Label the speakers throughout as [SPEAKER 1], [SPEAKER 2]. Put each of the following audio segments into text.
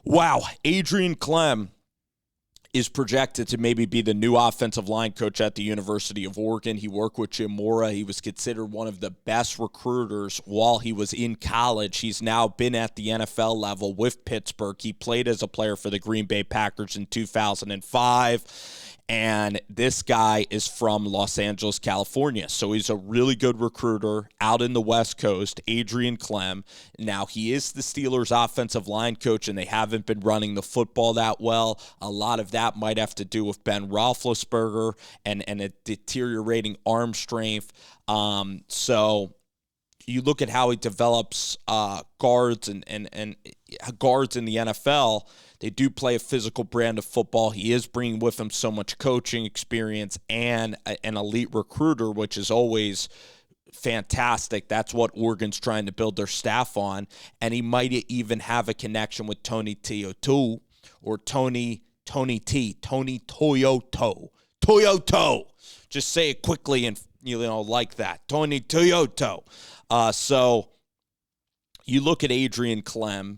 [SPEAKER 1] Wow, Adrian Klemm is projected to maybe be the new offensive line coach at the University of Oregon. He worked with Jim Mora. He was considered one of the best recruiters while he was in college. He's now been at the NFL level with Pittsburgh. He played as a player for the Green Bay Packers in 2005. And this guy is from Los Angeles, California. So he's a really good recruiter out in the West Coast, Adrian Klemm. Now, he is the Steelers' offensive line coach, and they haven't been running the football that well. A lot of that might have to do with Ben Roethlisberger and a deteriorating arm strength. So you look at how he develops guards and guards in the NFL. They do play a physical brand of football. He is bringing with him so much coaching experience and an elite recruiter, which is always fantastic. That's what Oregon's trying to build their staff on. And he might even have a connection with Tony Toyoto or Tony Toyoto. Just say it quickly and, like that. Tony Toyoto. So you look at Adrian Klemm,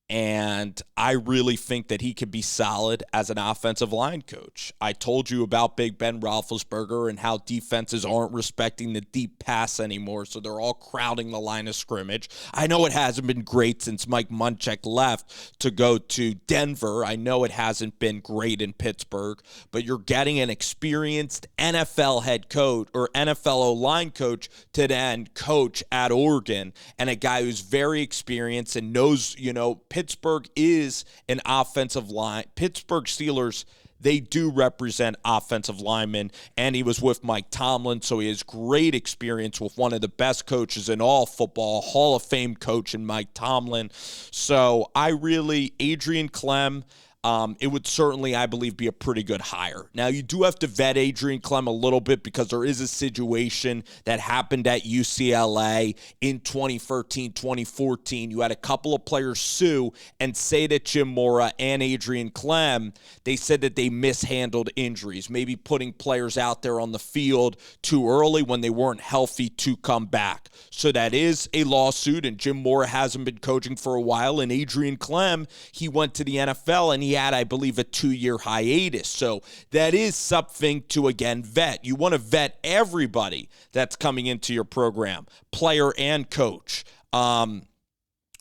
[SPEAKER 1] and I really think that he could be solid as an offensive line coach. I told you about Big Ben Roethlisberger and how defenses aren't respecting the deep pass anymore, so they're all crowding the line of scrimmage. I know it hasn't been great since Mike Munchak left to go to Denver. I know it hasn't been great in Pittsburgh, but you're getting an experienced NFL head coach or NFL O-line coach to then coach at Oregon, and a guy who's very experienced and knows, Pittsburgh is an offensive line. Pittsburgh Steelers, they do represent offensive linemen, and he was with Mike Tomlin, so he has great experience with one of the best coaches in all football, Hall of Fame coach in Mike Tomlin. So Adrian Klemm, it would certainly, I believe, be a pretty good hire. Now, you do have to vet Adrian Klemm a little bit because there is a situation that happened at UCLA in 2013, 2014. You had a couple of players sue and say that Jim Mora and Adrian Klemm, they said that they mishandled injuries, maybe putting players out there on the field too early when they weren't healthy to come back. So that is a lawsuit, and Jim Mora hasn't been coaching for a while, and Adrian Klemm, he went to the NFL, and he had, I believe, a 2-year hiatus. So that is something to, again, vet. You want to vet everybody that's coming into your program, player and coach.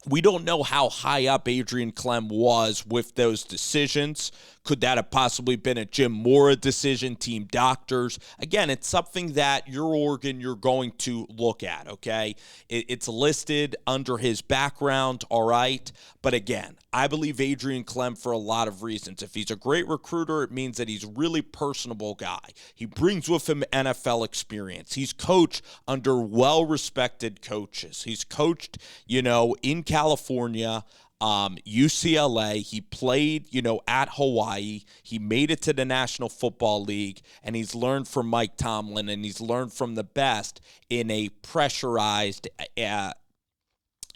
[SPEAKER 1] We don't know how high up Adrian Klemm was with those decisions. Could that have possibly been a Jim Mora decision, team doctors? Again, it's something that your Oregon, you're going to look at, okay? It's listed under his background, all right? But again, I believe Adrian Klemm for a lot of reasons. If he's a great recruiter, it means that he's a really personable guy. He brings with him NFL experience. He's coached under well-respected coaches. He's coached, in California, UCLA. He played, at Hawaii. He made it to the National Football League, and he's learned from Mike Tomlin, and he's learned from the best in a pressurized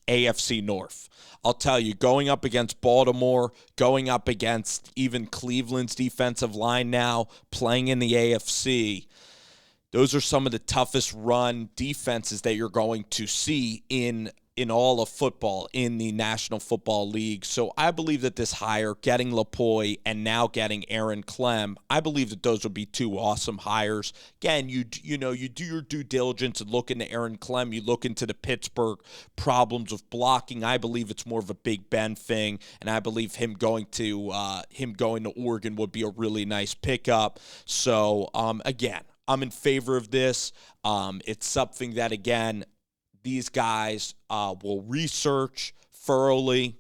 [SPEAKER 1] AFC North. I'll tell you, going up against Baltimore, going up against even Cleveland's defensive line now, playing in the AFC, those are some of the toughest run defenses that you're going to see in all of football in the National Football League. So I believe that this hire, getting Lapoy and now getting Aaron Klemm, I believe that those would be two awesome hires. Again, you do your due diligence and look into Aaron Klemm. You look into the Pittsburgh problems with blocking. I believe it's more of a Big Ben thing, and I believe him going to Oregon would be a really nice pickup. So again, I'm in favor of this. It's something that, again, these guys will research thoroughly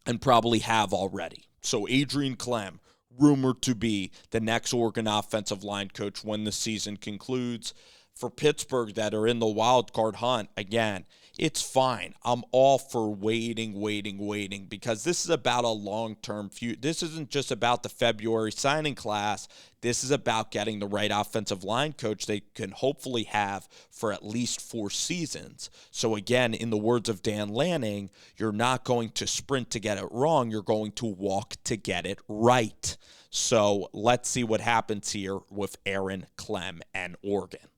[SPEAKER 1] and probably have already. So Adrian Klemm, rumored to be the next Oregon offensive line coach when the season concludes. For Pittsburgh that are in the wild card hunt, again, it's fine. I'm all for waiting, because this is about a long-term future. This isn't just about the February signing class. This is about getting the right offensive line coach they can hopefully have for at least 4 seasons. So again, in the words of Dan Lanning, you're not going to sprint to get it wrong. You're going to walk to get it right. So let's see what happens here with Aaron Klemm and Oregon.